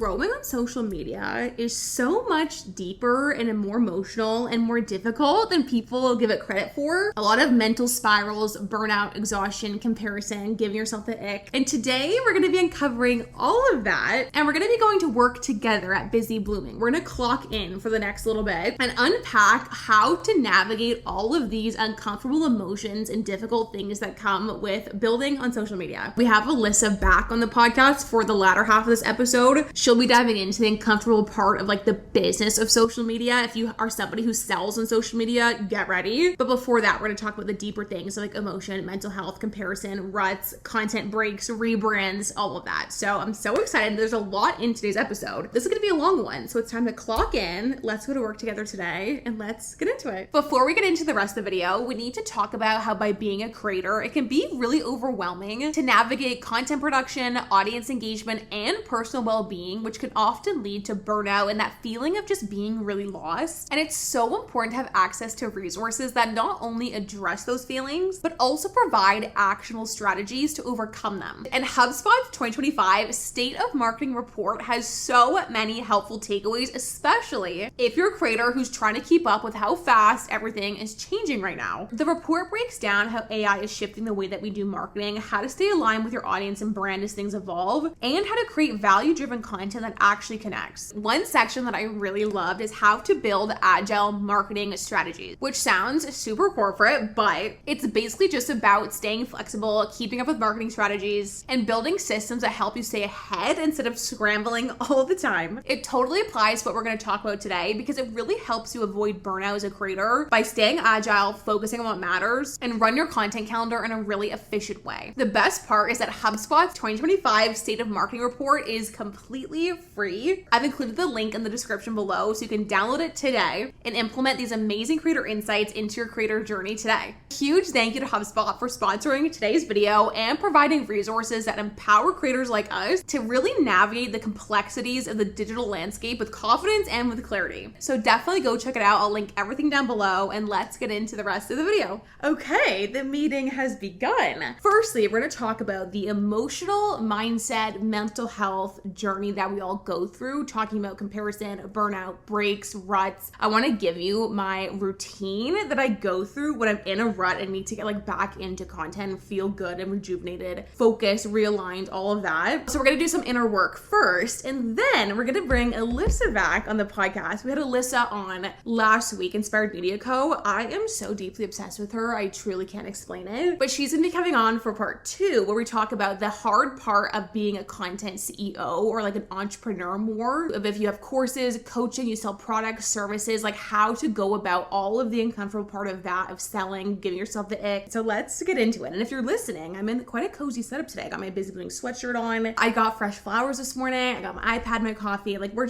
Growing on social media is so much deeper and more emotional and more difficult than people give it credit for. A lot of mental spirals, burnout, exhaustion, comparison, giving yourself the ick. And today we're going to be uncovering all of that, and we're going to be going to work together at Busy Blooming. We're going to clock in for the next little bit and unpack how to navigate all of these uncomfortable emotions and difficult things that come with building on social media. We have Alyssa back on the podcast for the latter half of this episode. She'll be diving into the uncomfortable part of like the business of social media. If you are somebody who sells on social media, get ready. But before that, we're going to talk about the deeper things like emotion, mental health, comparison, ruts, content breaks, rebrands, all of that. So I'm so excited. There's a lot in today's episode. This is going to be a long one, so it's time to clock in. Let's go to work together today and let's get into it. Before we get into the rest of the video, we need to talk about how by being a creator, it can be really overwhelming to navigate content production, audience engagement, and personal well-being, which can often lead to burnout and that feeling of just being really lost. And it's so important to have access to resources that not only address those feelings, but also provide actionable strategies to overcome them. And HubSpot's 2025 State of Marketing Report has so many helpful takeaways, especially if you're a creator who's trying to keep up with how fast everything is changing right now. The report breaks down how AI is shifting the way that we do marketing, how to stay aligned with your audience and brand as things evolve, and how to create value-driven content that actually connects. One section that I really loved is how to build agile marketing strategies, which sounds super corporate, but it's basically just about staying flexible, keeping up with marketing strategies, and building systems that help you stay ahead instead of scrambling all the time. It totally applies to what we're going to talk about today because it really helps you avoid burnout as a creator by staying agile, focusing on what matters, and run your content calendar in a really efficient way. The best part is that HubSpot's 2025 State of Marketing Report is completely free. I've included the link in the description below so you can download it today and implement these amazing creator insights into your creator journey today. Huge thank you to HubSpot for sponsoring today's video and providing resources that empower creators like us to really navigate the complexities of the digital landscape with confidence and with clarity. So definitely go check it out. I'll link everything down below and let's get into the rest of the video. Okay, the meeting has begun. Firstly, we're going to talk about the emotional mindset, mental health journey that we all go through, talking about comparison, burnout, breaks, ruts. I want to give you my routine that I go through when I'm in a rut and need to get like back into content and feel good and rejuvenated, focused, realigned, all of that. So we're going to do some inner work first, and then we're going to bring Alyssa back on the podcast. We had Alyssa on last week, InspiredMediaCo. I am so deeply obsessed with her. I truly can't explain it, but she's going to be coming on for part 2 where we talk about the hard part of being a content CEO or like an entrepreneur more. If you have courses, coaching, you sell products, services, like how to go about all of the uncomfortable part of that, of selling, giving yourself the ick. So let's get into it. And if you're listening, I'm in quite a cozy setup today. I got my Busy Blooming sweatshirt on. I got fresh flowers this morning. I got my iPad, my coffee. Like we're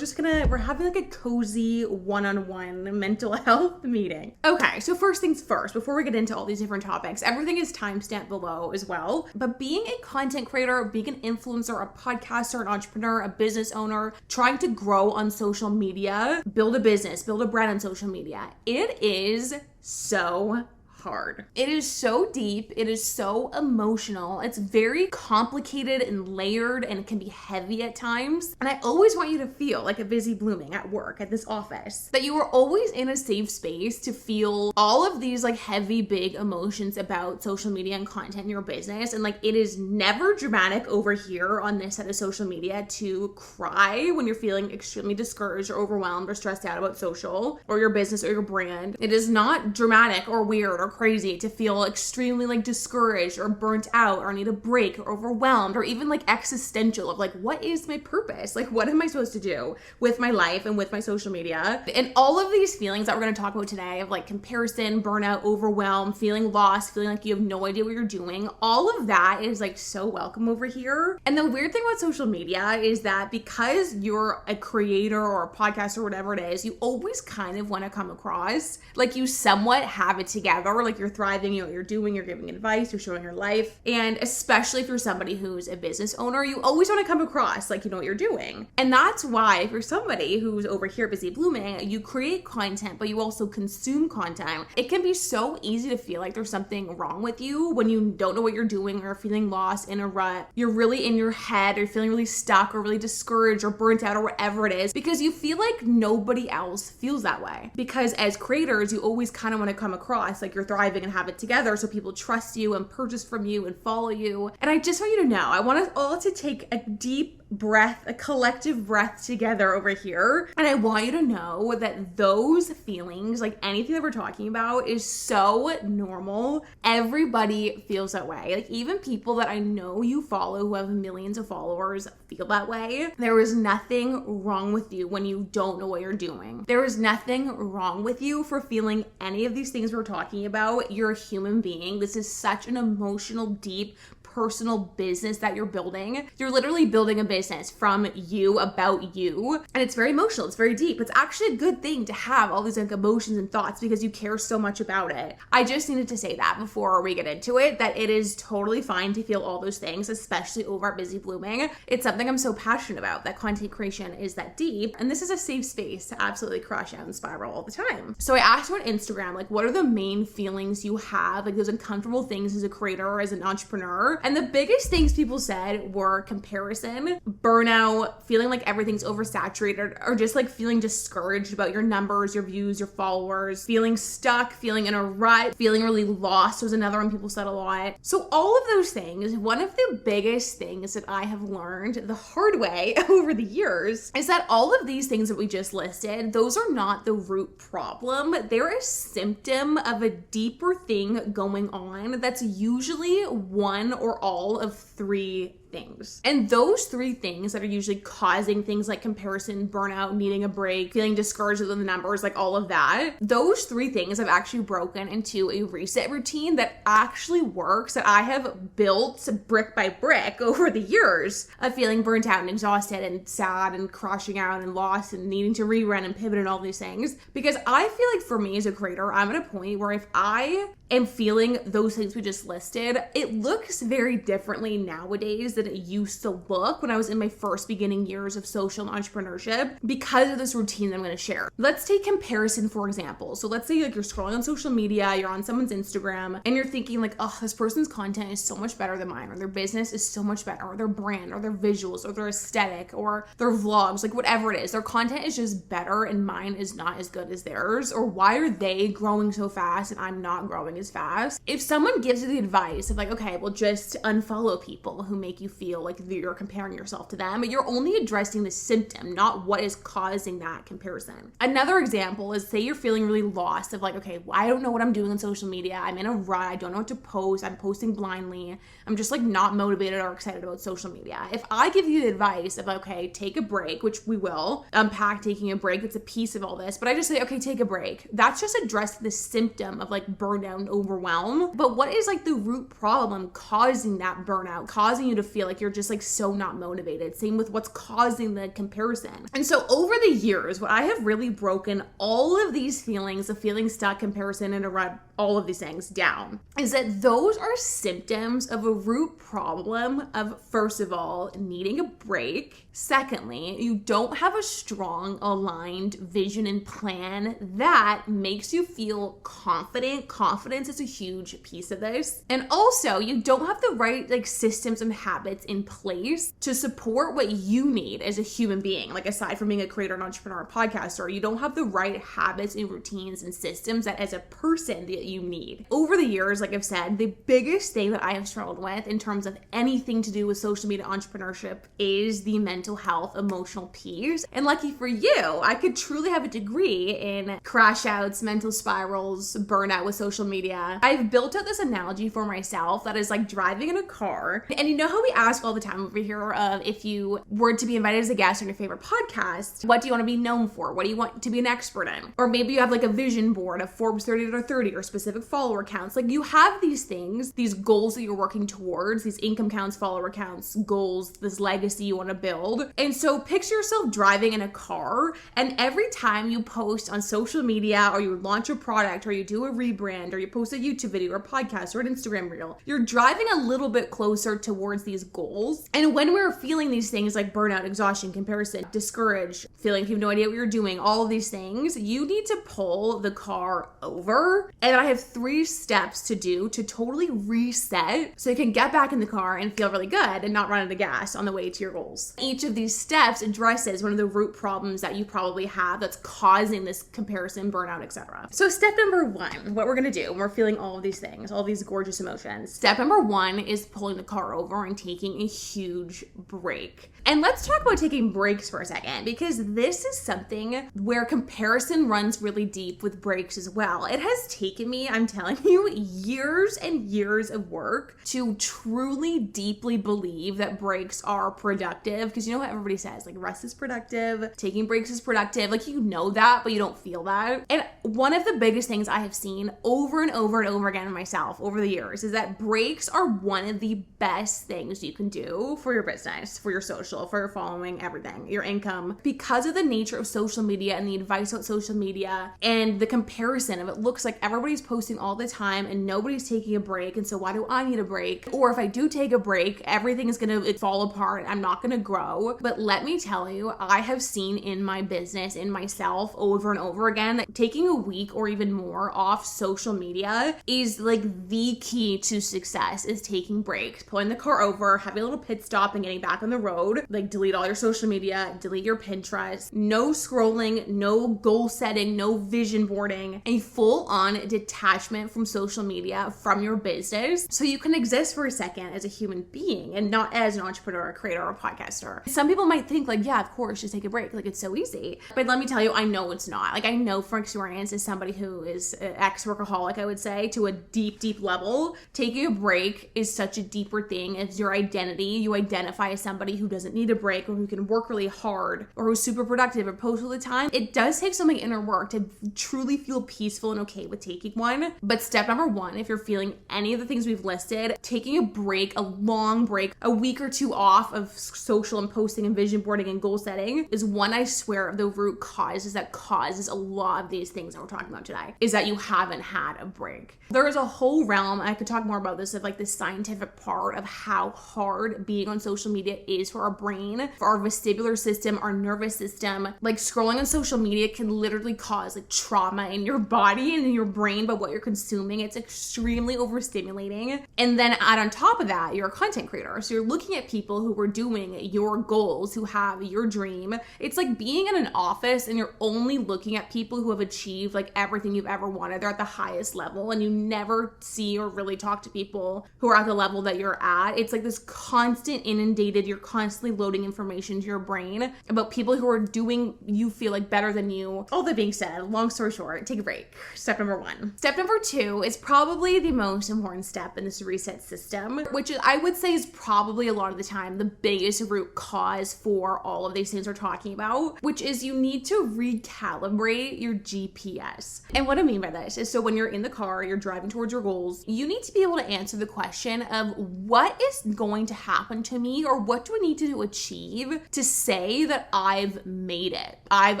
having like a cozy one-on-one mental health meeting. Okay, so first things first, before we get into all these different topics, everything is timestamped below as well. But being a content creator, being an influencer, a podcaster, an entrepreneur, a business owner, trying to grow on social media, build a business, build a brand on social media, it is so hard. It is so deep. It is so emotional. It's very complicated and layered and can be heavy at times. And I always want you to feel like a Busy Blooming at work, at this office, that you are always in a safe space to feel all of these like heavy, big emotions about social media and content in your business. And like, it is never dramatic over here on this side of social media to cry when you're feeling extremely discouraged or overwhelmed or stressed out about social or your business or your brand. It is not dramatic or weird or crazy to feel extremely like discouraged or burnt out or need a break or overwhelmed or even like existential of like, what is my purpose? Like, what am I supposed to do with my life and with my social media? And all of these feelings that we're going to talk about today of like comparison, burnout, overwhelm, feeling lost, feeling like you have no idea what you're doing, all of that is like so welcome over here. And the weird thing about social media is that because you're a creator or a podcaster or whatever it is, you always kind of want to come across like you somewhat have it together power, like you're thriving, you know what you're doing, you're giving advice, you're showing your life. And especially if you're somebody who's a business owner, you always want to come across like you know what you're doing. And that's why if you're somebody who's over here busy blooming, you create content, but you also consume content. It can be so easy to feel like there's something wrong with you when you don't know what you're doing or feeling lost in a rut. You're really in your head or feeling really stuck or really discouraged or burnt out or whatever it is, because you feel like nobody else feels that way. Because as creators, you always kind of want to come across like you're thriving and have it together so people trust you and purchase from you and follow you. And I just want you to know, I want us all to take a deep breath, a collective breath together over here. And I want you to know that those feelings, like anything that we're talking about, is so normal. Everybody feels that way. Like even people that I know you follow who have millions of followers feel that way. There is nothing wrong with you when you don't know what you're doing. There is nothing wrong with you for feeling any of these things we're talking about. You're a human being. This is such an emotional, deep, personal business that you're building. You're literally building a business from you, about you, and it's very emotional, it's very deep. It's actually a good thing to have all these like emotions and thoughts because you care so much about it. I just needed to say that before we get into it, that it is totally fine to feel all those things, especially over at Busy Blooming. It's something I'm so passionate about, that content creation is that deep, and this is a safe space to absolutely crash out and spiral all the time. So I asked you on Instagram, like, what are the main feelings you have, like those uncomfortable things as a creator or as an entrepreneur? And the biggest things people said were comparison, burnout, feeling like everything's oversaturated, or just like feeling discouraged about your numbers, your views, your followers, feeling stuck, feeling in a rut, feeling really lost was another one people said a lot. So all of those things, one of the biggest things that I have learned the hard way over the years is that all of these things that we just listed, those are not the root problem. They're a symptom of a deeper thing going on that's usually one or all of three things. And those three things that are usually causing things like comparison, burnout, needing a break, feeling discouraged with the numbers, like all of that, those three things have actually broken into a reset routine that actually works, that I have built brick by brick over the years of feeling burnt out and exhausted and sad and crashing out and lost and needing to rerun and pivot and all these things. Because I feel like for me as a creator, I'm at a point where if I am feeling those things we just listed, it looks very differently nowadays than it used to look when I was in my first beginning years of social entrepreneurship because of this routine that I'm going to share. Let's take comparison, for example. So let's say like you're scrolling on social media, you're on someone's Instagram, and you're thinking like, oh, this person's content is so much better than mine, or their business is so much better, or their brand, or their visuals, or their aesthetic, or their vlogs, like whatever it is. Their content is just better and mine is not as good as theirs. Or why are they growing so fast and I'm not growing as fast? If someone gives you the advice of like, okay, well, just unfollow people who make you feel like you're comparing yourself to them, but you're only addressing the symptom, not what is causing that comparison. Another example is, say you're feeling really lost of like, okay, well, I don't know what I'm doing on social media. I'm in a rut. I don't know what to post. I'm posting blindly. I'm just like not motivated or excited about social media. If I give you the advice of, okay, take a break, which we will unpack taking a break, it's a piece of all this, but I just say, okay, take a break. That's just addressing the symptom of like burnout and overwhelm. But what is like the root problem causing that burnout, causing you to feel like you're just like so not motivated? Same with what's causing the comparison. And so over the years, what I have really broken all of these feelings of feeling stuck, comparison, and a rut, all of these things down, is that those are symptoms of a root problem of, first of all, needing a break. Secondly, you don't have a strong, aligned vision and plan that makes you feel confident. Confidence is a huge piece of this. And also, you don't have the right like systems and habits in place to support what you need as a human being. Like aside from being a creator, an entrepreneur, a podcaster, you don't have the right habits and routines and systems that as a person that you need. Over the years, like I've said, the biggest thing that I have struggled with in terms of anything to do with social media entrepreneurship is the mental health, emotional piece. And lucky for you, I could truly have a degree in crash outs, mental spirals, burnout with social media. I've built out this analogy for myself that is like driving in a car. And you know how we ask all the time over here of if you were to be invited as a guest on your favorite podcast, what do you want to be known for? What do you want to be an expert in? Or maybe you have like a vision board of Forbes 30 under 30 or specific specific follower counts. Like you have these things, these goals that you're working towards, these income counts, follower counts, goals, this legacy you want to build. And so picture yourself driving in a car, and every time you post on social media or you launch a product or you do a rebrand or you post a YouTube video or a podcast or an Instagram reel, you're driving a little bit closer towards these goals. And when we're feeling these things like burnout, exhaustion, comparison, discouraged, feeling you have no idea what you're doing, all of these things, you need to pull the car over. And I have 3 steps to do to totally reset so you can get back in the car and feel really good and not run out of gas on the way to your goals. Each of these steps addresses one of the root problems that you probably have that's causing this comparison, burnout, etc. So step number 1, what we're gonna do when we're feeling all of these things, all these gorgeous emotions. Step number 1 is pulling the car over and taking a huge break. And let's talk about taking breaks for a second, because this is something where comparison runs really deep with breaks as well. It has taken me, I'm telling you, years and years of work to truly deeply believe that breaks are productive. Because you know what everybody says, like rest is productive, taking breaks is productive. Like you know that, but you don't feel that. And one of the biggest things I have seen over and over and over again in myself over the years is that breaks are one of the best things you can do for your business, for your social, for your following, everything, your income, because of the nature of social media and the advice about social media and the comparison of it looks like everybody's posting all the time and nobody's taking a break. And so why do I need a break? Or if I do take a break, everything is going to fall apart. I'm not going to grow. But let me tell you, I have seen in my business, in myself over and over again, that taking a week or even more off social media is like the key to success, is taking breaks, pulling the car over, having a little pit stop and getting back on the road. Like delete all your social media, delete your Pinterest, no scrolling, no goal setting, no vision boarding, a full on detachment from social media, from your business, so you can exist for a second as a human being and not as an entrepreneur, a creator, or a podcaster. Some people might think like, yeah, of course, just take a break. Like it's so easy. But let me tell you, I know it's not. Like I know from experience, as somebody who is an ex-workaholic, I would say, to a deep, deep level, taking a break is such a deeper thing. It's your identity. You identify as somebody who doesn't need a break or who can work really hard or who's super productive or post all the time. It does take some inner work to truly feel peaceful and okay with taking one. But step number 1, if you're feeling any of the things we've listed, taking a break, a long break, a week or 2 off of social and posting and vision boarding and goal setting is one, I swear, of the root causes that causes a lot of these things that we're talking about today, is that you haven't had a break. There is a whole realm, I could talk more about this, of like the scientific part of how hard being on social media is for our brain, for our vestibular system, our nervous system. Like scrolling on social media can literally cause like trauma in your body and in your brain by what you're consuming. It's extremely overstimulating. And then add on top of that, you're a content creator. So you're looking at people who are doing your goals, who have your dream. It's like being in an office and you're only looking at people who have achieved like everything you've ever wanted. They're at the highest level, and you never see or really talk to people who are at the level that you're at. It's like this constant inundated, you're constantly loading information to your brain about people who are doing, you feel like, better than you. All that being said, long story short, take a break. Step number 1. Step number 2 is probably the most important step in this reset system, which I would say is probably a lot of the time the biggest root cause for all of these things we're talking about, which is you need to recalibrate your GPS. And what I mean by this is, so when you're in the car, you're driving towards your goals, you need to be able to answer the question of what is going to happen to me, or what do I need to achieve to say that I've made it, I've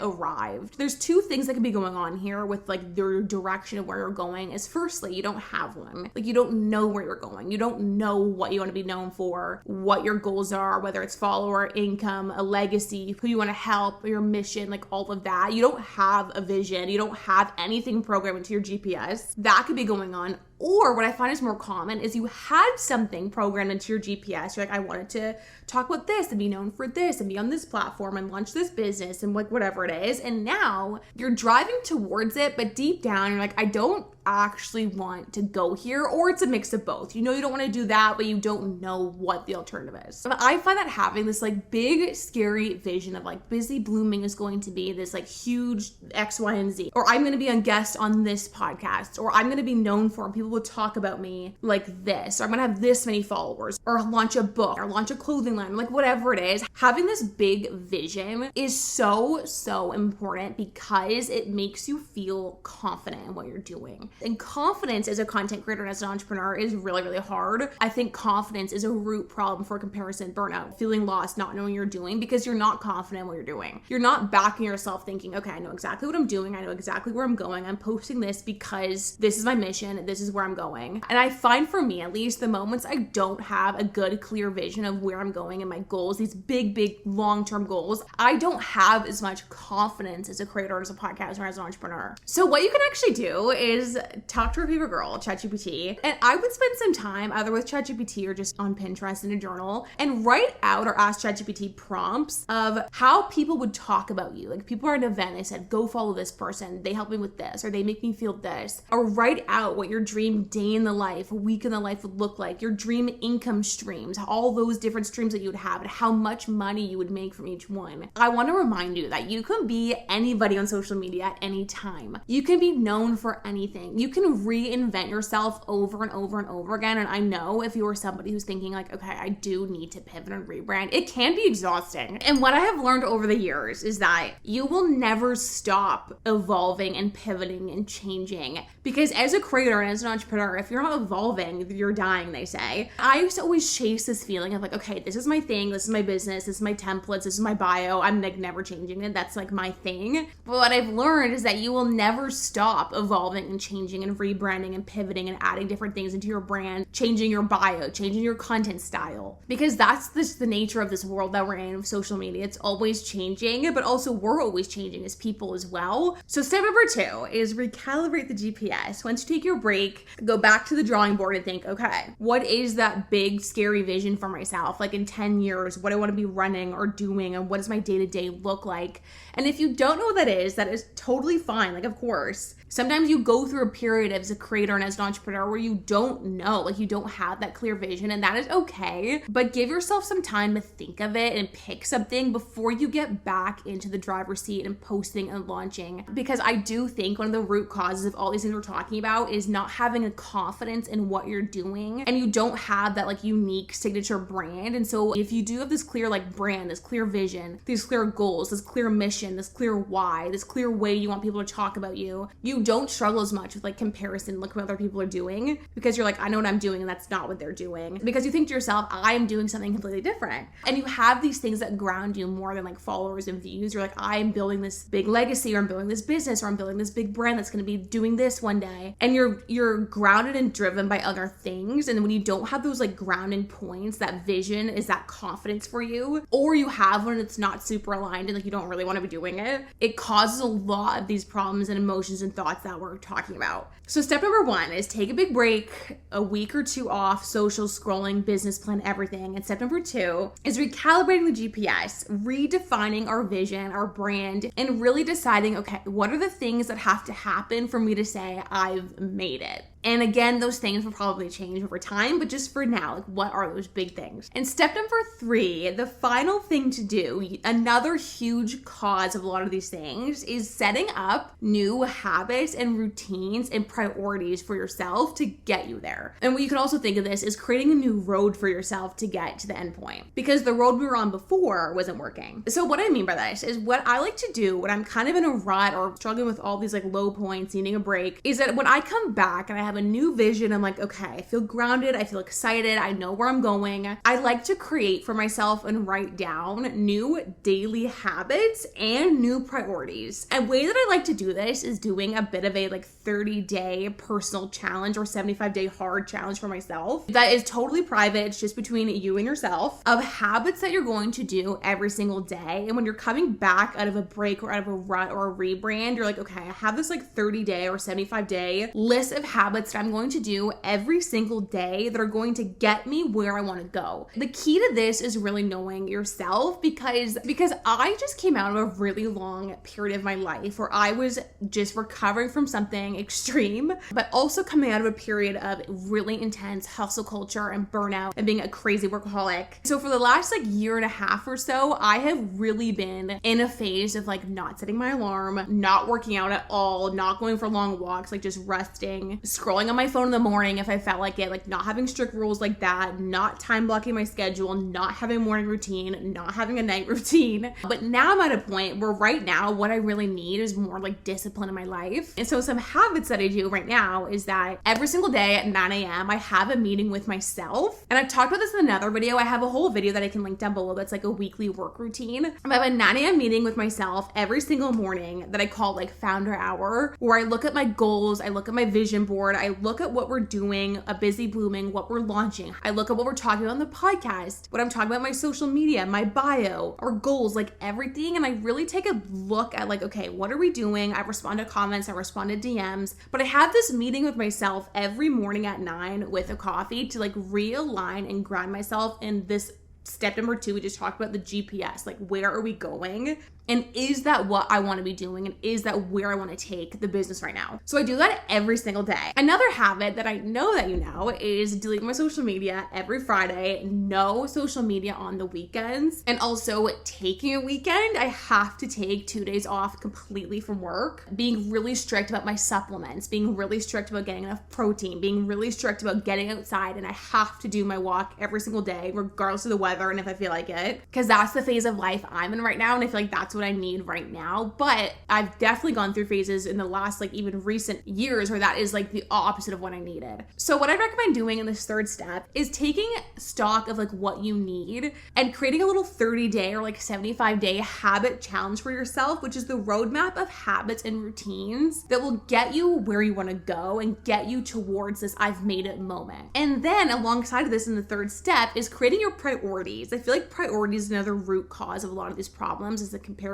arrived. There's 2 things that could be going on here with like your direction of where you're going. Is firstly, you don't have one. Like you don't know where you're going. You don't know what you want to be known for, what your goals are, whether it's follower, income, a legacy, who you want to help, your mission, like all of that. You don't have a vision. You don't have anything programmed into your GPS. That could be going on. Or what I find is more common is you had something programmed into your GPS. You're like, I wanted to talk about this and be known for this and be on this platform and launch this business and like whatever it is. And now you're driving towards it, but deep down you're like, I don't actually want to go here. Or it's a mix of both. You know you don't want to do that, but you don't know what the alternative is. But I find that having this like big, scary vision of like Busy Blooming is going to be this like huge X, Y, and Z. Or I'm going to be a guest on this podcast. Or I'm going to be known for, and people will talk about me like this. Or I'm going to have this many followers. Or launch a book. Or launch a clothing line. Like whatever it is. Having this big vision is so important because it makes you feel confident in what you're doing. And confidence as a content creator and as an entrepreneur is really, really hard. I think confidence is a root problem for comparison burnout, feeling lost, not knowing what you're doing because you're not confident in what you're doing. You're not backing yourself thinking, okay, I know exactly what I'm doing. I know exactly where I'm going. I'm posting this because this is my mission. This is where I'm going. And I find for me, at least, the moments I don't have a good, clear vision of where I'm going and my goals, these big, big long-term goals, I don't have as much confidence as a creator, as a podcaster, as an entrepreneur. So what you can actually do is talk to your favorite girl, ChatGPT, and I would spend some time either with ChatGPT or just on Pinterest in a journal and write out or ask ChatGPT prompts of how people would talk about you. Like people are at an event, they said, go follow this person. They help me with this, or they make me feel this, or write out what your dream day in the life, a week in the life would look like, your dream income streams, all those different streams that you would have and how much money you would make from each one. I want to remind you that you can be anybody on social media at any time. You can be known for anything. You can reinvent yourself over and over and over again. And I know if you're somebody who's thinking like, okay, I do need to pivot and rebrand, it can be exhausting. And what I have learned over the years is that you will never stop evolving and pivoting and changing, because as a creator and as an entrepreneur, if you're not evolving, you're dying, they say. I used to always chase this feeling of like, okay, this is my thing, this is my business, this is my templates, this is my bio, I'm like never changing it, that's like my thing. But what I've learned is that you will never stop evolving and changing and rebranding and pivoting and adding different things into your brand, changing your bio, changing your content style, because that's just the nature of this world that we're in with social media. It's always changing, but also we're always changing as people as well. So step number 2 is recalibrate the GPS. Once you take your break, go back to the drawing board and think, okay, what is that big scary vision for myself? Like in 10 years, what I want to be running or doing, and what does my day-to-day look like? And if you don't know what that is totally fine. Like, of course, sometimes you go through a period as a creator and as an entrepreneur where you don't know, like you don't have that clear vision, and that is okay. But give yourself some time to think of it and pick something before you get back into the driver's seat and posting and launching. Because I do think one of the root causes of all these things we're talking about is not having a confidence in what you're doing, and you don't have that like unique signature brand. And so if you do have this clear like brand, this clear vision, these clear goals, this clear mission, this clear why, this clear way you want people to talk about you, you don't struggle as much with like comparison, look what other people are doing, because you're like, I know what I'm doing and that's not what they're doing. Because you think to yourself, I'm doing something completely different. And you have these things that ground you more than like followers and views. You're like, I'm building this big legacy, or I'm building this business, or I'm building this big brand that's going to be doing this one day. And you're grounded and driven by other things. And when you don't have those like grounding points, that vision is that confidence for you, or you have one that's not super aligned and like you don't really want to be doing it, it causes a lot of these problems and emotions and thoughts that we're talking about. So step number 1 is take a big break, a week or 2 off social scrolling, business plan, everything. And step number 2 is recalibrating the GPS, redefining our vision, our brand, and really deciding, okay, what are the things that have to happen for me to say I've made it? And again, those things will probably change over time, but just for now, like what are those big things? And step number 3, the final thing to do, another huge cause of a lot of these things, is setting up new habits and routines and priorities for yourself to get you there. And what you can also think of this is creating a new road for yourself to get to the end point, because the road we were on before wasn't working. So what I mean by this is what I like to do when I'm kind of in a rut or struggling with all these like low points, needing a break, is that when I come back and I have a new vision, I'm like, okay, I feel grounded, I feel excited, I know where I'm going. I like to create for myself and write down new daily habits and new priorities. A way that I like to do this is doing a bit of a like 30-day personal challenge or 75-day hard challenge for myself. That is totally private. It's just between you and yourself, of habits that you're going to do every single day. And when you're coming back out of a break or out of a rut or a rebrand, you're like, okay, I have this like 30-day or 75-day list of habits that I'm going to do every single day that are going to get me where I want to go. The key to this is really knowing yourself, because I just came out of a really long period of my life where I was just recovering from something extreme, but also coming out of a period of really intense hustle culture and burnout and being a crazy workaholic. So for the last like year and a half or so, I have really been in a phase of like not setting my alarm, not working out at all, not going for long walks, like just resting, scrolling scrolling on my phone in the morning if I felt like it, like not having strict rules like that, not time blocking my schedule, not having a morning routine, not having a night routine. But now I'm at a point where right now what I really need is more like discipline in my life. And so some habits that I do right now is that every single day at 9 a.m. I have a meeting with myself. And I've talked about this in another video. I have a whole video that I can link down below that's like a weekly work routine. I have a 9 a.m. meeting with myself every single morning that I call like founder hour, where I look at my goals, I look at my vision board, I look at what we're doing, a busy blooming, what we're launching. I look at what we're talking about on the podcast, what I'm talking about, my social media, my bio, our goals, like everything. And I really take a look at like, okay, what are we doing? I respond to comments, I respond to DMs, but I have this meeting with myself every morning at 9 with a coffee to like realign and ground myself in this step number 2. We just talked about the GPS, like where are we going? And is that what I want to be doing? And is that where I want to take the business right now? So I do that every single day. Another habit that I know that you know is deleting my social media every Friday, no social media on the weekends. And also taking a weekend, I have to take 2 days off completely from work, being really strict about my supplements, being really strict about getting enough protein, being really strict about getting outside. And I have to do my walk every single day, regardless of the weather and if I feel like it, because that's the phase of life I'm in right now. And I feel like that's what I need right now. But I've definitely gone through phases in the last like even recent years where that is like the opposite of what I needed. So what I recommend doing in this third step is taking stock of like what you need and creating a little 30-day or like 75-day habit challenge for yourself, which is the roadmap of habits and routines that will get you where you want to go and get you towards this I've made it moment. And then alongside of this in the third step is creating your priorities. I feel like priorities is another root cause of a lot of these problems, is the comparison,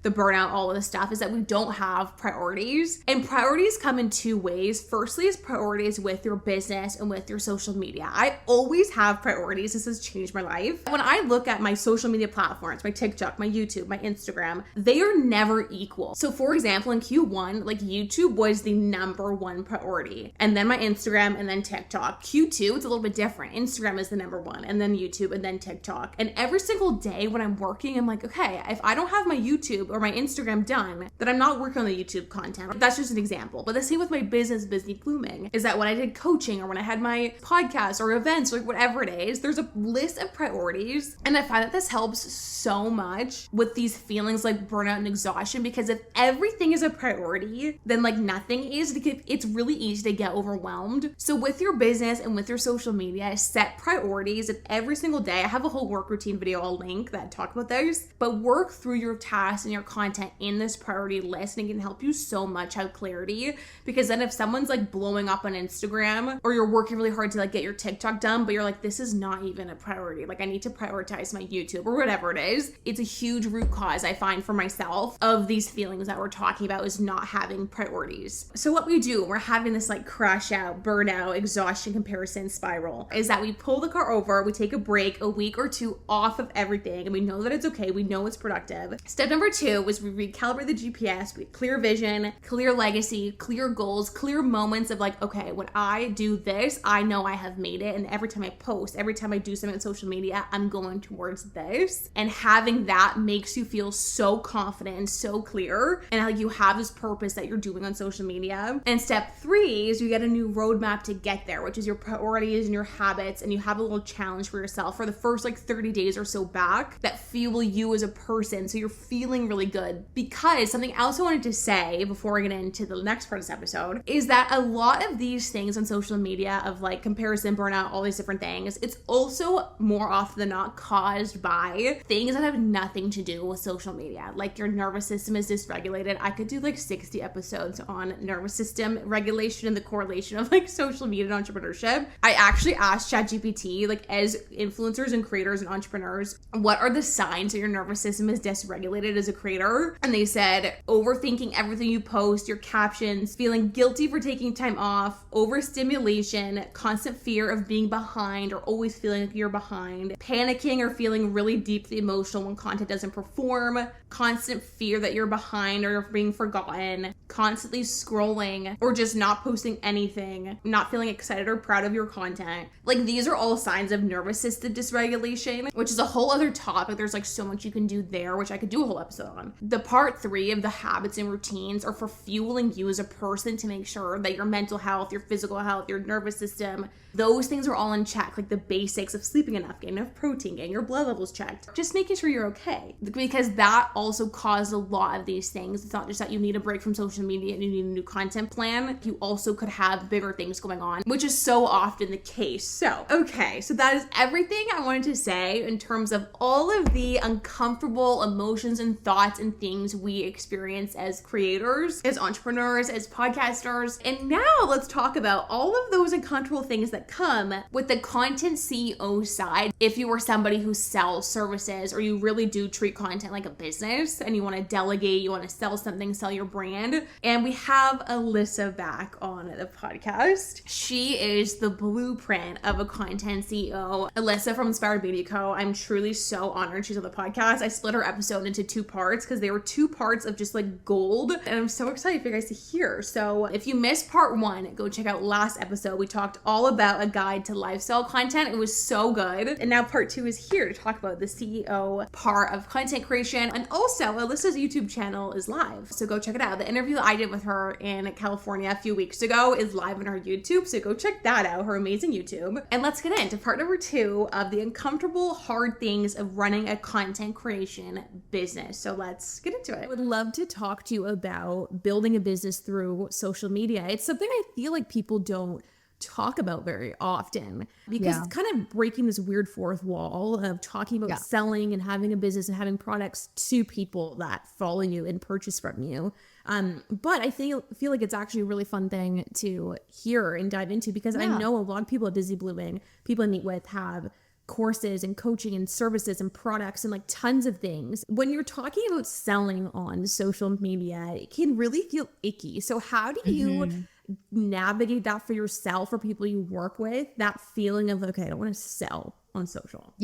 the burnout, all of this stuff, is that we don't have priorities. And priorities come in 2 ways. Firstly is priorities with your business and with your social media. I always have priorities. This has changed my life. When I look at my social media platforms, my TikTok, my YouTube, my Instagram, they are never equal. So for example, in Q1, like YouTube was the number 1 priority, and then my Instagram, and then TikTok. Q2, it's a little bit different. Instagram is the number 1, and then YouTube, and then TikTok. And every single day when I'm working, I'm like, okay, if I don't have my YouTube or my Instagram done, then I'm not working on the YouTube content. That's just an example. But the same with my business, Busy Blooming, is that when I did coaching or when I had my podcast or events or whatever it is, there's a list of priorities. And I find that this helps so much with these feelings like burnout and exhaustion, because if everything is a priority, then like nothing is, because it's really easy to get overwhelmed. So with your business and with your social media, set priorities. And every single day, I have a whole work routine video I'll link that talk about those, but work through your tasks and your content in this priority list, and it can help you so much have clarity. Because then if someone's like blowing up on Instagram, or you're working really hard to like get your TikTok done, but you're like, this is not even a priority, like I need to prioritize my YouTube or whatever it is, it's a huge root cause I find for myself of these feelings that we're talking about, is not having priorities. So what we do, we're having this like crash out, burnout, exhaustion, comparison spiral, is that we pull the car over, we take a break, a week or 2 off of everything, and we know that it's okay, we know it's productive. Step number 2 was we recalibrate the GPS, we clear vision, clear legacy, clear goals, clear moments of like, okay, when I do this, I know I have made it. And every time I post, every time I do something on social media, I'm going towards this. And having that makes you feel so confident and so clear. And like you have this purpose that you're doing on social media. And step 3 is you get a new roadmap to get there, which is your priorities and your habits. And you have a little challenge for yourself for the first like 30 days or so back that fuel you as a person. So you're feeling really good. Because something else I wanted to say before I get into the next part of this episode is that a lot of these things on social media of like comparison, burnout, all these different things, it's also more often than not caused by things that have nothing to do with social media. Like your nervous system is dysregulated. I could do like 60 episodes on nervous system regulation and the correlation of like social media and entrepreneurship. I actually asked ChatGPT, like as influencers and creators and entrepreneurs, what are the signs that your nervous system is dysregulated as a creator? And they said overthinking everything you post, your captions, feeling guilty for taking time off, overstimulation, constant fear of being behind or always feeling like you're behind, panicking or feeling really deeply emotional when content doesn't perform, constant fear that you're behind or you're being forgotten, constantly scrolling or just not posting anything, not feeling excited or proud of your content. Like, these are all signs of nervous system dysregulation, which is a whole other topic. There's like so much you can do there, which I could do a whole episode on. The part 3 of the habits and routines are for fueling you as a person to make sure that your mental health, your physical health, your nervous system, those things are all in check, like the basics of sleeping enough, getting enough protein, getting your blood levels checked, just making sure you're okay. Because that also caused a lot of these things. It's not just that you need a break from social media and you need a new content plan. You also could have bigger things going on, which is so often the case. So, okay, so that is everything I wanted to say in terms of all of the uncomfortable emotions and thoughts and things we experience as creators, as entrepreneurs, as podcasters. And now let's talk about all of those uncomfortable things that come with the content CEO side. If you are somebody who sells services or you really do treat content like a business and you want to delegate, you want to sell something, sell your brand. And we have Alyssa back on the podcast. She is the blueprint of a content CEO. Alyssa from InspiredMediaCo. I'm truly so honored she's on the podcast. I split her episode into 2 parts because they were 2 parts of just like gold. And I'm so excited for you guys to hear. So if you missed part 1, go check out last episode. We talked all about a guide to lifestyle content. It was so good. And now part 2 is here to talk about the CEO part of content creation. And also Alyssa's YouTube channel is live. So go check it out. The interview I did with her in California a few weeks ago is live on her YouTube. So go check that out, her amazing YouTube. And let's get into part number 2 of the uncomfortable, hard things of running a content creation business. So let's get into it. I would love to talk to you about building a business through social media. It's something I feel like people don't talk about very often because it's kind of breaking this weird fourth wall of talking about selling and having a business and having products to people that follow you and purchase from you. But I feel like it's actually a really fun thing to hear and dive into because I know a lot of people at Busy Blooming, people I meet with, have courses and coaching and services and products and like tons of things. When you're talking about selling on social media, it can really feel icky. So how do you navigate that for yourself or people you work with, that feeling of, okay, I don't want to sell on social?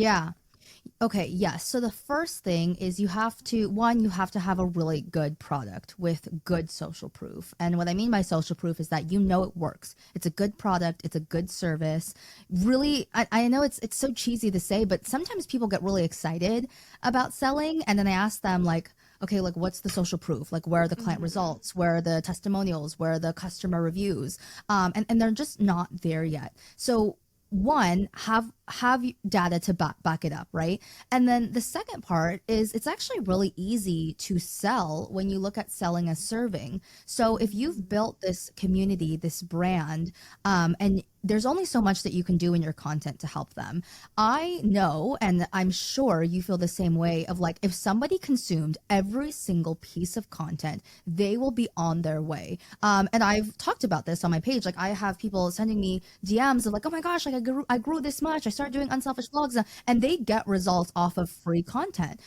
Okay, yes. So the first thing is you have to have a really good product with good social proof. And what I mean by social proof is that you know it works. It's a good product. It's a good service. Really, I know it's so cheesy to say, but sometimes people get really excited about selling. And then I ask them like, okay, like what's the social proof? Like where are the client results? Where are the testimonials? Where are the customer reviews? And they're just not there yet. So one, have data to back it up, right? And then the second part is it's actually really easy to sell when you look at selling as serving. So if you've built this community, this brand, and there's only so much that you can do in your content to help them. I know, and I'm sure you feel the same way of like, if somebody consumed every single piece of content, they will be on their way. And I've talked about this on my page. Like I have people sending me DMs of like, oh my gosh, like I grew this much. I started doing unselfish vlogs and they get results off of free content,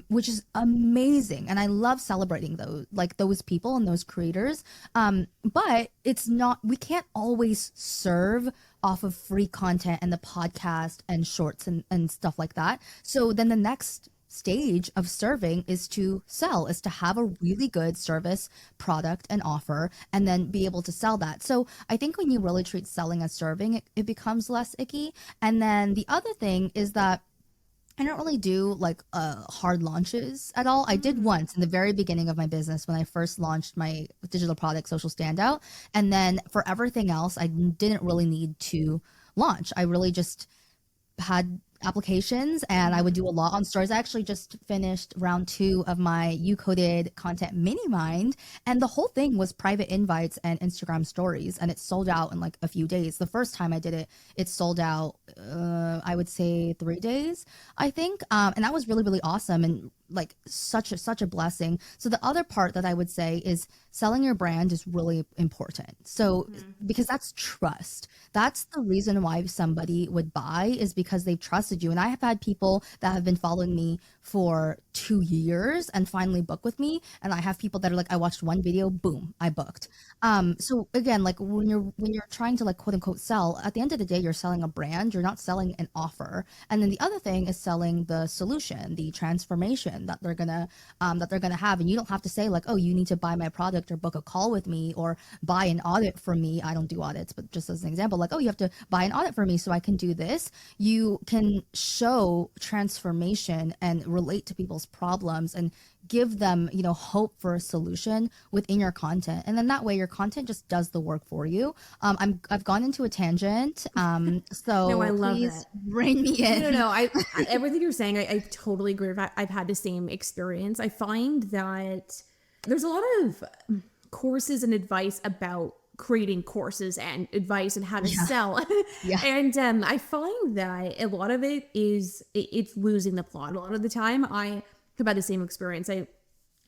which is amazing. And I love celebrating those people and those creators. But it's not, we can't always serve off of free content and the podcast and shorts and stuff like that. So then the next stage of serving is to sell, is to have a really good service, product, and offer, and then be able to sell that. So I think when you really treat selling as serving, it becomes less icky. And then the other thing is that I don't really do like hard launches at all. I did once in the very beginning of my business when I first launched my digital product, Social Standout. And then for everything else, I didn't really need to launch. I really just had applications and I would do a lot on stories. I actually just finished round 2 of my You Coded content mini mind, and the whole thing was private invites and Instagram stories, and it sold out in like a few days. The first time I did it, it sold out I would say 3 days, I think, and that was really, really awesome and like such a blessing. So the other part that I would say is selling your brand is really important. So because that's trust. That's the reason why somebody would buy, is because they trust trusted you. And I have had people that have been following me for 2 years and finally book with me. And I have people that are like, I watched one video, boom, I booked. So again, like when you're trying to like quote unquote sell, at the end of the day, you're selling a brand, you're not selling an offer. And then the other thing is selling the solution, the transformation that they're gonna have. And you don't have to say like, oh, you need to buy my product or book a call with me or buy an audit from me. I don't do audits, but just as an example, like, oh, you have to buy an audit for me so I can do this. You can show transformation and relate to people's problems and give them, hope for a solution within your content. And then that way your content just does the work for you. I've gone into a tangent. So No, I love please it. bring me in. No. Everything you're saying, I totally agree with. I've had the same experience. I find that there's a lot of courses and advice about creating courses and advice and how to sell. Yeah. And I find that a lot of it is, it's losing the plot. A lot of the time I have had the same experience. I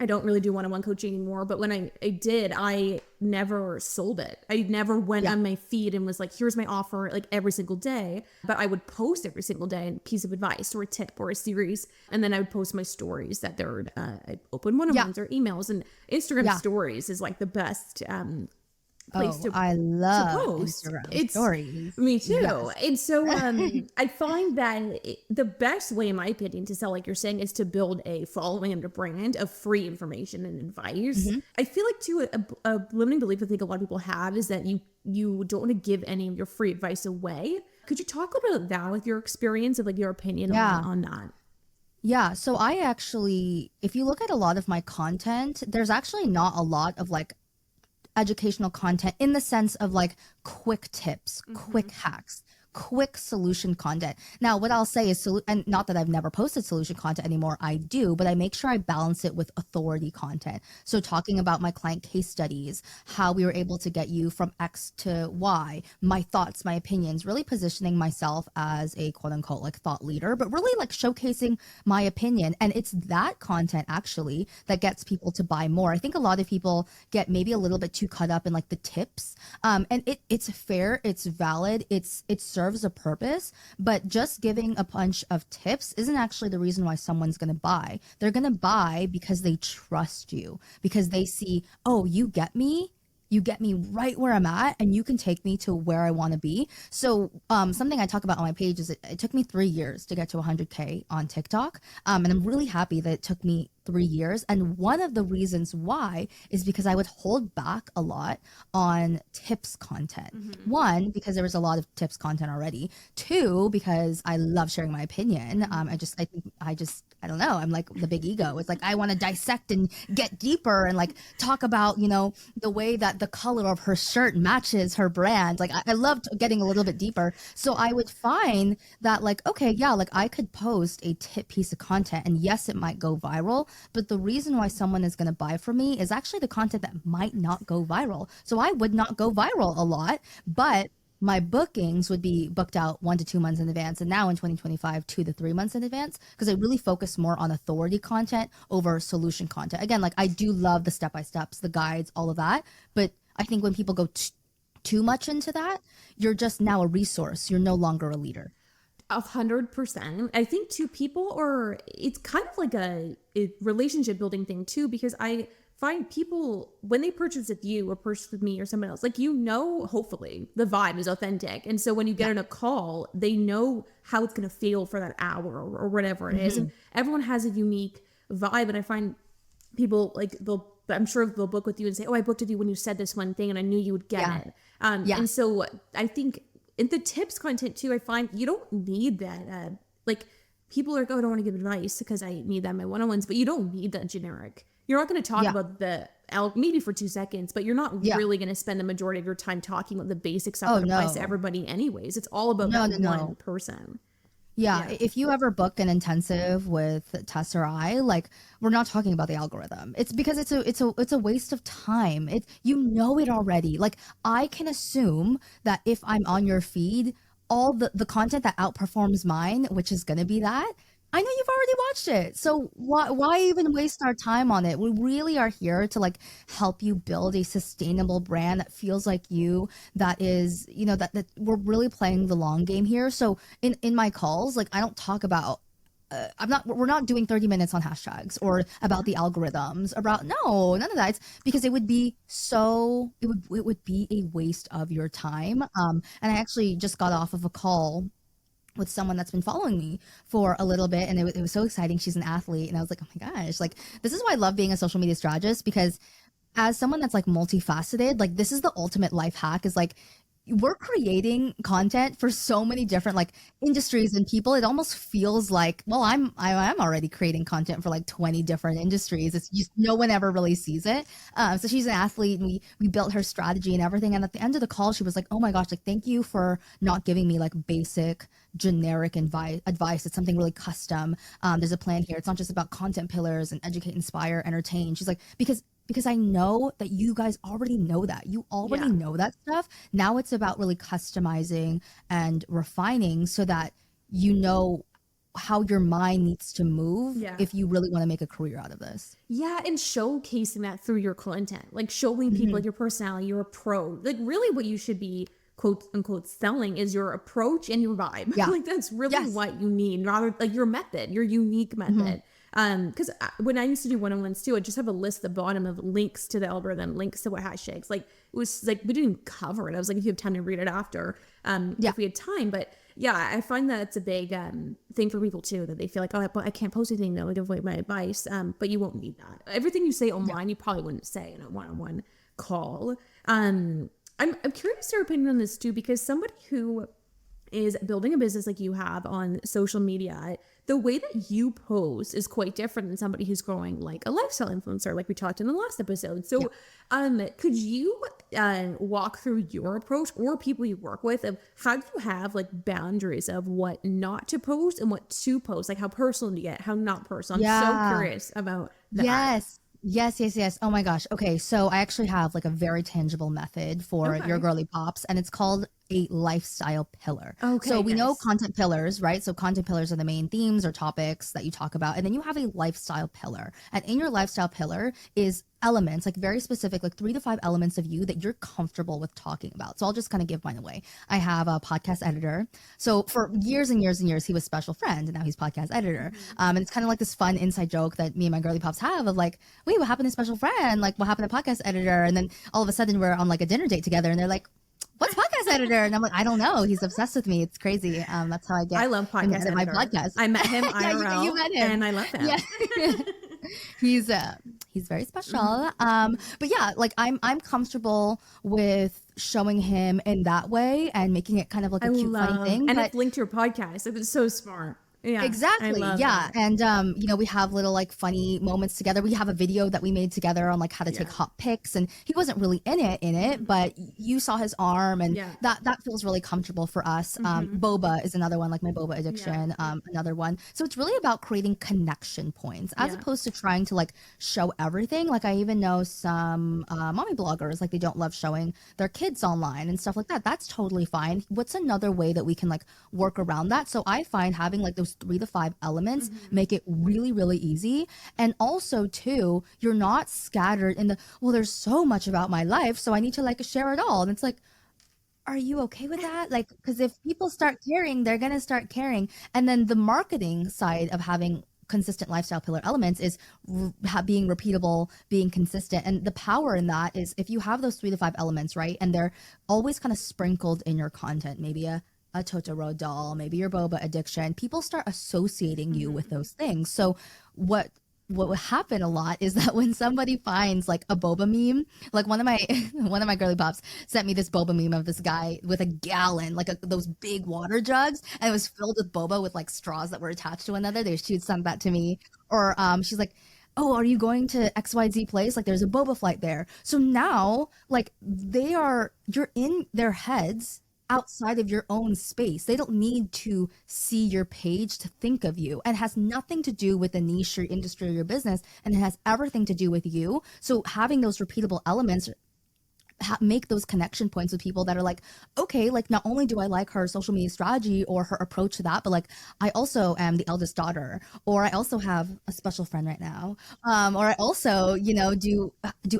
don't really do one-on-one coaching anymore, but when I did, I never sold it. I never went on my feed and was like, here's my offer, like every single day. But I would post every single day a piece of advice or a tip or a series. And then I would post my stories that they're open one-on-ones or emails. And Instagram stories is like the best place I love to post. Instagram stories. Me too. Yes. And so I find that the best way, in my opinion, to sell, like you're saying, is to build a following and a brand of free information and advice. I feel like too, a limiting belief I think a lot of people have is that you don't want to give any of your free advice away. Could you talk about that with your experience of like your opinion on that? Yeah, so I actually, if you look at a lot of my content, there's actually not a lot of like educational content in the sense of like quick tips, quick hacks, quick solution content. Now, what I'll say is, and not that I've never posted solution content anymore, I do, but I make sure I balance it with authority content. So talking about my client case studies, how we were able to get you from X to Y, my thoughts, my opinions, really positioning myself as a quote unquote like thought leader, but really like showcasing my opinion. And it's that content actually that gets people to buy more. I think a lot of people get maybe a little bit too caught up in like the tips. And it's fair, it's valid, it serves a purpose, but just giving a bunch of tips isn't actually the reason why someone's going to buy. They're going to buy because they trust you, because they see, oh, you get me right where I'm at and you can take me to where I want to be. So something I talk about on my page is it took me 3 years to get to 100K on TikTok. And I'm really happy that it took me 3 years. And one of the reasons why is because I would hold back a lot on tips content. One, because there was a lot of tips content already. Two, because I love sharing my opinion. I don't know. I'm like the big ego. It's like, I want to dissect and get deeper and like talk about, the way that the color of her shirt matches her brand. Like I loved getting a little bit deeper. So I would find that like, okay, yeah, like I could post a tip piece of content and yes, it might go viral, but the reason why someone is going to buy from me is actually the content that might not go viral. So I would not go viral a lot, but my bookings would be booked out 1 to 2 months in advance. And now in 2025, 2 to 3 months in advance, because I really focus more on authority content over solution content. Again, like I do love the step-by-steps, the guides, all of that. But I think when people go too much into that, you're just now a resource. You're no longer a leader. 100%. I think too, it's kind of like a relationship building thing too, because I find people, when they purchase with you or purchase with me or someone else, like, hopefully the vibe is authentic. And so when you get on a call, they know how it's going to feel for that hour or whatever it is. And everyone has a unique vibe. And I find people like, I'm sure they'll book with you and say, oh, I booked with you when you said this one thing and I knew you would get it. And so I think in the tips content too, I find you don't need that. Like people are like, oh, I don't want to give advice because I need that in my one-on-ones, but you don't need that generic. You're not going to talk about the maybe for 2 seconds, but you're not really going to spend the majority of your time talking about the basic stuff that applies to everybody anyways. It's all about one person. Yeah, if you ever book an intensive with Tess or I, like we're not talking about the algorithm. It's because it's a waste of time. You know it already. Like I can assume that if I'm on your feed, all the content that outperforms mine, which is gonna be that, I know you've already watched it. So why even waste our time on it? We really are here to like help you build a sustainable brand that feels like you, that is, that we're really playing the long game here. So in my calls, like I don't talk about we're not doing 30 minutes on hashtags or about the algorithms, about, no, none of that. It's because it would be it would be a waste of your time. And I actually just got off of a call with someone that's been following me for a little bit, and it was so exciting. She's an athlete, and I was like, oh my gosh, like this is why I love being a social media strategist, because as someone that's like multifaceted, like this is the ultimate life hack, is like we're creating content for so many different like industries and people. It almost feels like, well, I'm already creating content for like 20 different industries. It's just no one ever really sees it. So she's an athlete, and we built her strategy and everything. And at the end of the call, she was like, oh my gosh, like thank you for not giving me like basic generic advice. It's something really custom. There's a plan here. It's not just about content pillars and educate, inspire, entertain. She's like, because I know that you guys already know that. You already know that stuff. Now it's about really customizing and refining so that you know how your mind needs to move if you really want to make a career out of this. Yeah, and showcasing that through your content, like showing people your personality, your approach. Like really what you should be quote unquote selling is your approach and your vibe. Yeah. Like that's really what you need, rather like your method, your unique method. Because when I used to do one-on-ones too, I just have a list at the bottom of links to the algorithm, links to what hashtags. Like it was like we didn't cover it. I was like, if you have time to read it after, if we had time. But yeah, I find that it's a big thing for people too, that they feel like, oh, I can't post anything though, give away my advice. But you won't need that. Everything you say online, you probably wouldn't say in a one-on-one call. I'm curious your opinion on this too, because somebody who is building a business like you have on social media, the way that you post is quite different than somebody who's growing like a lifestyle influencer, like we talked in the last episode. So could you walk through your approach, or people you work with, of how do you have like boundaries of what not to post and what to post? Like how personal do you get, how not personal? I'm so curious about that. Yes. Oh my gosh. Okay. So I actually have like a very tangible method for your girly pops, and it's called a lifestyle pillar. Okay. So we know content pillars, right? So content pillars are the main themes or topics that you talk about. And then you have a lifestyle pillar. And in your lifestyle pillar is elements, like very specific, like 3 to 5 elements of you that you're comfortable with talking about. So I'll just kind of give mine away. I have a podcast editor. So for years and years and years, he was special friend, and now he's podcast editor. And it's kind of like this fun inside joke that me and my girly pops have of like, wait, what happened to special friend? Like what happened to podcast editor? And then all of a sudden we're on like a dinner date together, and they're like, what's podcast editor? And I'm like, I don't know. He's obsessed with me. It's crazy. That's how I get. I love podcast editor. My podcast. I met him IRL, you met him. And I love him. Yeah. He's very special. But yeah, like I'm comfortable with showing him in that way and making it kind of like a cute, funny thing. And it's linked to your podcast. It was so smart. Yeah, exactly. Yeah. That. And, we have little like funny moments together. We have a video that we made together on like how to take hot pics, and he wasn't really in it, but you saw his arm, and that feels really comfortable for us. Boba is another one, like my boba addiction, another one. So it's really about creating connection points as opposed to trying to like show everything. Like I even know some mommy bloggers, like they don't love showing their kids online and stuff like that. That's totally fine. What's another way that we can like work around that? So I find having like those 3 to 5 elements make it really, really easy. And also too, you're not scattered in there's so much about my life, so I need to like share it all. And it's like, are you okay with that? Like, because if people start caring, they're going to start caring. And then the marketing side of having consistent lifestyle pillar elements is being repeatable, being consistent. And the power in that is if you have those 3 to 5 elements, right? And they're always kind of sprinkled in your content, maybe a Totoro doll, maybe your boba addiction, people start associating you with those things. So what would happen a lot is that when somebody finds like a boba meme, like one of my girly pops sent me this boba meme of this guy with a gallon, like those big water jugs, and it was filled with boba with like straws that were attached to one another. She would send that to me. Or she's like, oh, are you going to XYZ place? Like there's a boba flight there. So now like you're in their heads outside of your own space. They don't need to see your page to think of you, and has nothing to do with the niche or industry or your business, and it has everything to do with you. So having those repeatable elements make those connection points with people that are like, okay, like not only do I like her social media strategy or her approach to that, but like I also am the eldest daughter, or I also have a special friend right now, or I also, you know, do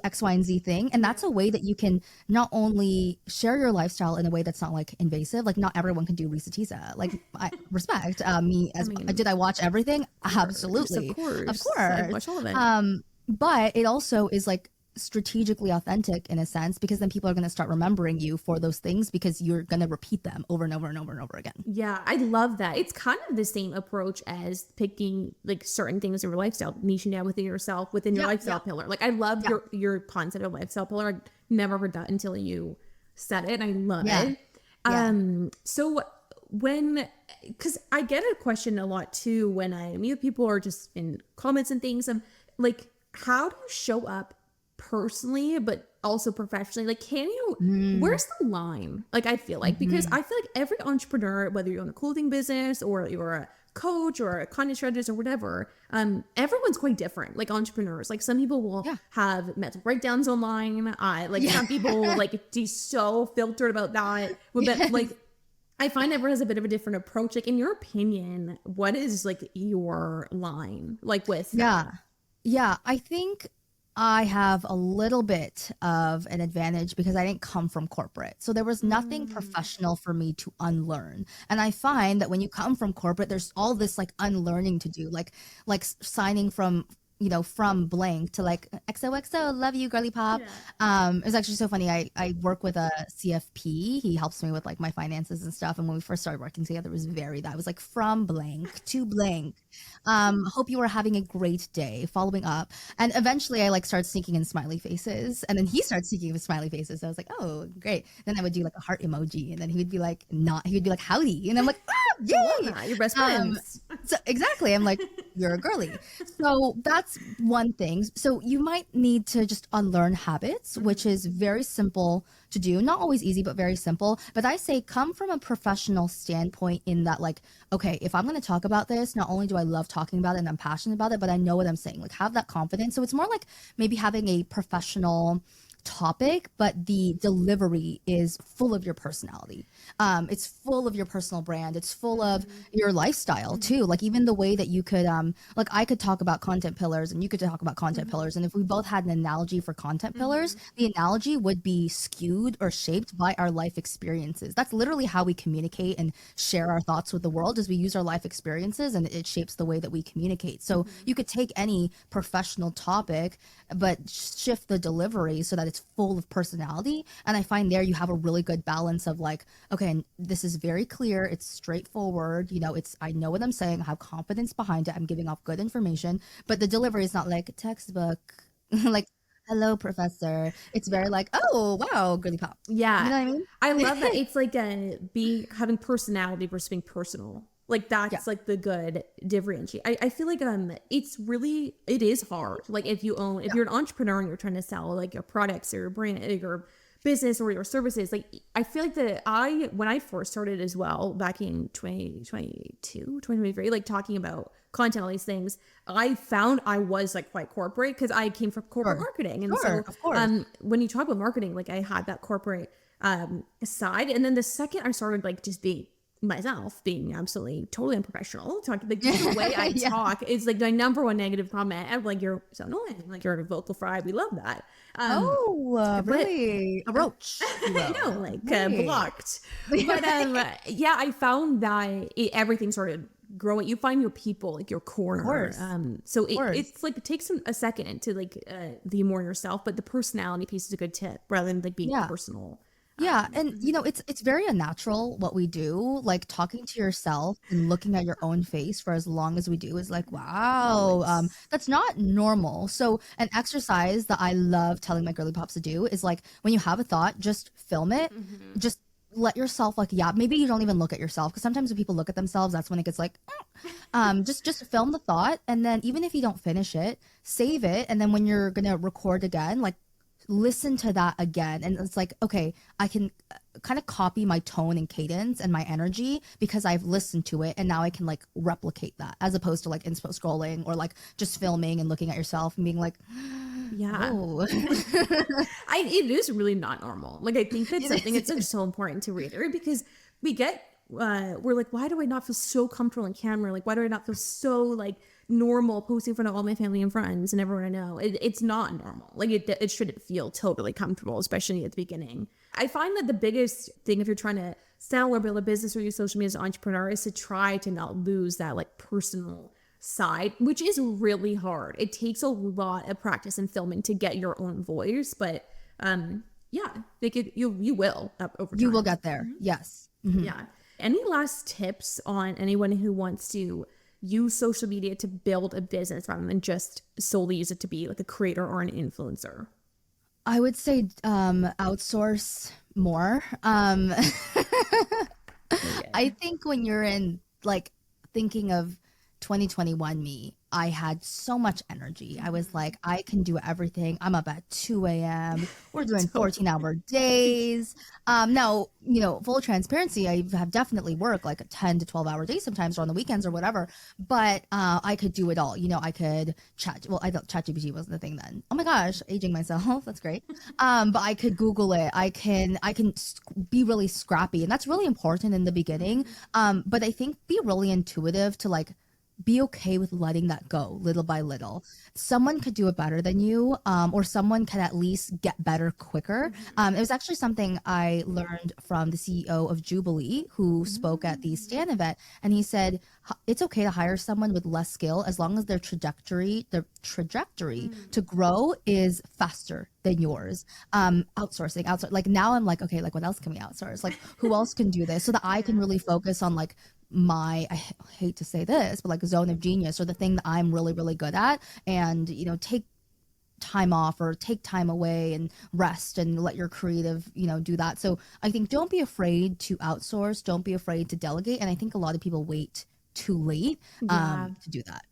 X, Y, and Z thing. And that's a way that you can not only share your lifestyle in a way that's not like invasive, like not everyone can do Risa Tisa. Like I respect me as did I watch everything? Absolutely. Of course. Of course. I watch all of it. But it also is like strategically authentic in a sense, because then people are going to start remembering you for those things because you're going to repeat them over and over and over and over again. Yeah, I love that. It's kind of the same approach as picking like certain things in your lifestyle, niching down within yourself, within your lifestyle pillar. Like I love your concept of lifestyle pillar. I never heard that until you said it. I love it. So because I get a question a lot too when I meet people or just in comments and things of like, how do you show up personally but also professionally? Like, can you where's the line? Like, I feel like because I feel like every entrepreneur, whether you own a clothing business or you're a coach or a content strategist or whatever, everyone's quite different. Like entrepreneurs, like some people will have mental breakdowns online. Some people like be so filtered about that. But like I find everyone has a bit of a different approach. Like in your opinion, what is like your line like with Yeah, I think I have a little bit of an advantage because I didn't come from corporate. So there was nothing professional for me to unlearn. And I find that when you come from corporate, there's all this like unlearning to do, like signing from, you know, from blank to like XOXO, love you, girly pop. It's actually so funny. I work with a CFP. He helps me with like my finances and stuff. And when we first started working together, it was that was like from blank to blank. Hope you are having a great day, following up. And eventually I like started sneaking in smiley faces, and then he started sneaking in smiley faces. So I was like, oh, great. Then I would do like a heart emoji, and then he would be like, howdy. And I'm like, yay, your best friends. So exactly. I'm like, you're a girly. So that's one thing. So you might need to just unlearn habits, which is very simple to do. Not always easy, but very simple. But I say come from a professional standpoint in that, like, okay, if I'm going to talk about this, not only do I love talking about it and I'm passionate about it, but I know what I'm saying. Like, have that confidence. So it's more like maybe having a professional topic, but the delivery is full of your personality. It's full of your personal brand. It's full of your lifestyle too. Like even the way that you could, like I could talk about content pillars and you could talk about content pillars. And if we both had an analogy for content pillars, the analogy would be skewed or shaped by our life experiences. That's literally how we communicate and share our thoughts with the world, is we use our life experiences and it shapes the way that we communicate. So you could take any professional topic, but shift the delivery so that it's full of personality. And I find there you have a really good balance of like, okay, this is very clear, it's straightforward, you know, I know what I'm saying, I have confidence behind it, I'm giving off good information, but the delivery is not like a textbook, like, hello, professor. It's very like, oh, wow, girly pop. Yeah. You know what I mean? I love that. It's like having personality versus being personal. Like that's like the good differentiate. I feel like it is hard. Like if you're an entrepreneur and you're trying to sell like your products or your brand or your business or your services, like I feel like when I first started as well back in 2022, 2023, like talking about content, all these things, I found I was like quite corporate because I came from corporate marketing. And so of course. When you talk about marketing, like I had that corporate side. And then the second I started like just being myself, being absolutely totally unprofessional, talking like the way I talk is like my number one negative comment. I'm like, you're so annoying, like you're a vocal fry. We love that. Really? A roach. I know, like blocked. But I found that everything started growing. You find your people, like your corner. So it's like it takes a second to like be more yourself, but the personality piece is a good tip rather than like being personal. Yeah. And you know, it's very unnatural what we do, like talking to yourself and looking at your own face for as long as we do is like, wow, that's not normal. So an exercise that I love telling my girly pops to do is like, when you have a thought, just film it. Just let yourself like, maybe you don't even look at yourself, because sometimes when people look at themselves, that's when it gets like, just film the thought. And then even if you don't finish it, save it. And then when you're going to record again, like, listen to that again, and it's like, okay, I can kind of copy my tone and cadence and my energy because I've listened to it, and now I can like replicate that, as opposed to like inspo scrolling or like just filming and looking at yourself and being like, Yeah. Oh. It is really not normal. Like, I think that's something that's like so important to reiterate, because we get, we're like, why do I not feel so comfortable on camera? Like, why do I not feel so like normal posting in front of all my family and friends and everyone I know? It's not normal. Like, it shouldn't feel totally comfortable, especially at the beginning. I find that the biggest thing, if you're trying to sell or build a business or use social media as an entrepreneur, is to try to not lose that like personal side, which is really hard. It takes a lot of practice and filming to get your own voice, but yeah, you will over time. You will get there. Yes. Mm-hmm. Yeah. Any last tips on anyone who wants to use social media to build a business rather than just solely use it to be like a creator or an influencer? I would say outsource more. I think when you're in like thinking of 2021 me, I had so much energy. I was like, I can do everything. I'm up at 2 a.m. We're doing 14-hour days. Now, full transparency, I have definitely worked like a 10 to 12-hour days sometimes, or on the weekends or whatever. But I could do it all. I could chat. Well, I thought ChatGPT wasn't the thing then. Oh my gosh, aging myself. That's great. But I could Google it. I can be really scrappy, and that's really important in the beginning. But I think be really intuitive to like be okay with letting that go little by little. Someone could do it better than you, or someone can at least get better quicker. It was actually something I learned from the CEO of Jubilee, who spoke at the Stan event, and he said it's okay to hire someone with less skill as long as their trajectory to grow is faster than yours. Outsourcing. Like now I'm like, okay, like what else can we outsource? Like who else can do this so that I can really focus on like I hate to say this, but like a zone of genius, or the thing that I'm really, really good at, and, take time off or take time away and rest and let your creative, do that. So I think don't be afraid to outsource. Don't be afraid to delegate. And I think a lot of people wait too late to do that.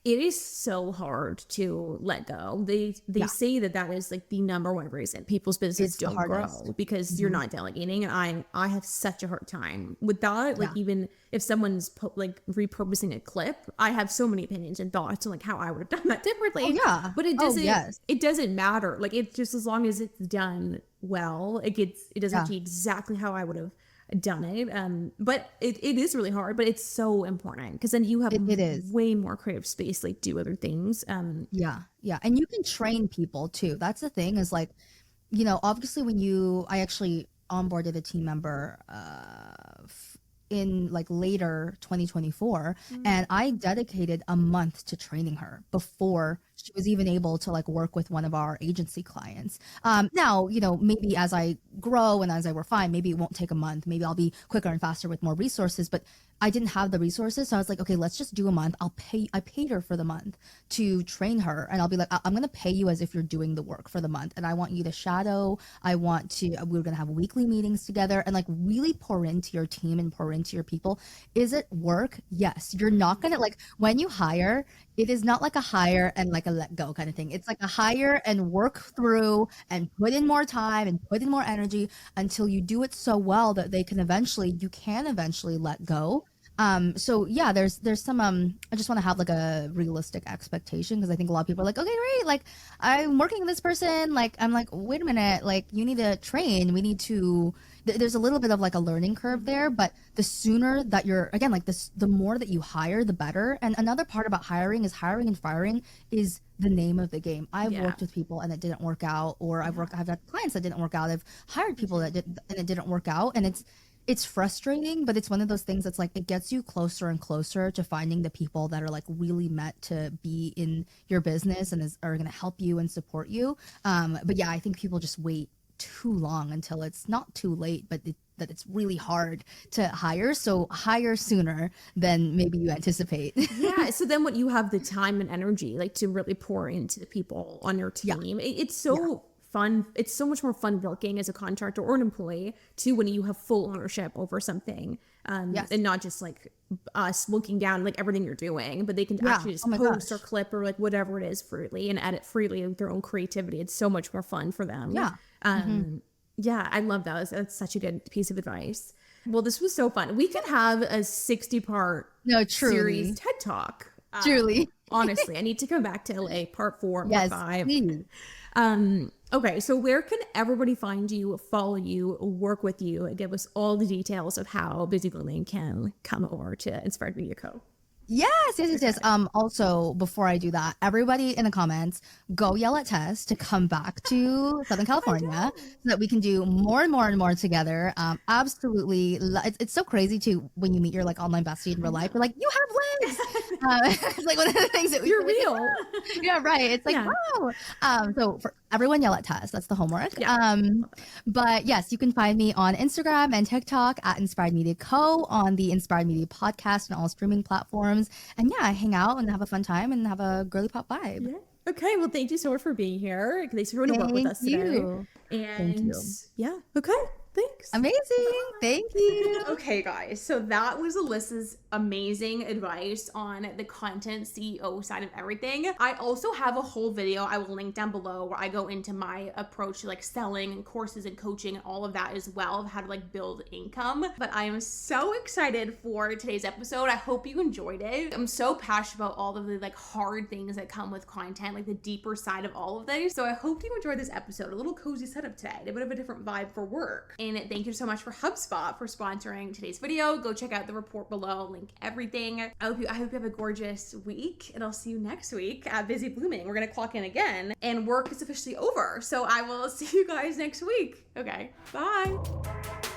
It is so hard to let go. They say that is like the number one reason people's businesses don't grow, because you're not delegating. And I have such a hard time with that. Like even if someone's repurposing a clip, I have so many opinions and thoughts on like how I would have done that differently. Oh, yeah. But it doesn't matter. Like it's just as long as it's done well, it doesn't be exactly how I would have done it. But it is really hard, but it's so important, because then you have way more creative space, like do other things. And you can train people too. That's the thing, is like, obviously I actually onboarded a team member in like later 2024, and I dedicated a month to training her before she was even able to like work with one of our agency clients. Now, maybe as I grow and as I refine, maybe it won't take a month. Maybe I'll be quicker and faster with more resources, but I didn't have the resources. So I was like, okay, let's just do a month. I paid her for the month to train her. And I'll be like, I'm going to pay you as if you're doing the work for the month. And I want you to shadow. We're going to have weekly meetings together and like really pour into your team and pour into your people. Is it work? Yes. You're not going to like, when you hire, it is not like a hire and like a let go kind of thing. It's like a hire and work through and put in more time and put in more energy until you do it so well that you can eventually let go. So yeah, there's some, I just want to have like a realistic expectation, because I think a lot of people are like, okay, great. Like I'm working with this person. Like, I'm like, wait a minute, like you need to train. We need to, there's a little bit of like a learning curve there, but the sooner that you're, again, like this, the more that you hire, the better. And another part about hiring and firing is the name of the game. I've worked with people and it didn't work out, or I've had clients that didn't work out. I've hired people and it didn't work out. And it's frustrating, but it's one of those things that's like, it gets you closer and closer to finding the people that are like really meant to be in your business and are going to help you and support you. But yeah, I think people just wait too long until it's not too late, but that it's really hard to hire. So hire sooner than maybe you anticipate. Yeah. So then when you have the time and energy, like to really pour into the people on your team, it's so fun. It's so much more fun working as a contractor or an employee too, when you have full ownership over something, and not just like us looking down like everything you're doing, but they can actually just post or clip or like whatever it is freely and edit freely with their own creativity. It's so much more fun for them. Yeah, I love that. That's such a good piece of advice. Well, this was so fun. We could have a 60-part series TED Talk. Truly. Honestly, I need to come back to LA part 4, Yes, part 5. please. Okay, so where can everybody find you, follow you, work with you, and give us all the details of how Busy Blooming can come over to Inspired Media Co? Yes. Also, before I do that, everybody in the comments, go yell at Tess to come back to Southern California so that we can do more and more and more together. Absolutely. It's so crazy too when you meet your like online bestie in real life. You're like, you have legs. It's like one of the things that You're real. Yeah, right. It's like, wow. So for everyone yell at Tess. That's the homework. Yeah. But yes, you can find me on Instagram and TikTok at Inspired Media Co, on the Inspired Media podcast and all streaming platforms. And yeah, I hang out and have a fun time and have a girly pop vibe. Yeah. Okay, well, thank you so much for being here. Thanks for coming to work with us today. And yeah, okay, thanks. Amazing. Thank you. Okay, guys, so that was Alyssa's amazing advice on the content CEO side of everything. I also have a whole video I will link down below where I go into my approach to like selling and courses and coaching and all of that as well, of how to like build income. But I am so excited for today's episode. I hope you enjoyed it. I'm so passionate about all of the like hard things that come with content, like the deeper side of all of this. So I hope you enjoyed this episode. A little cozy setup today, a bit of a different vibe for work. And thank you so much for HubSpot for sponsoring today's video. Go check out the report below, link everything. I hope you have a gorgeous week, and I'll see you next week at Busy Blooming. We're gonna clock in again, and work is officially over. So I will see you guys next week. Okay, bye.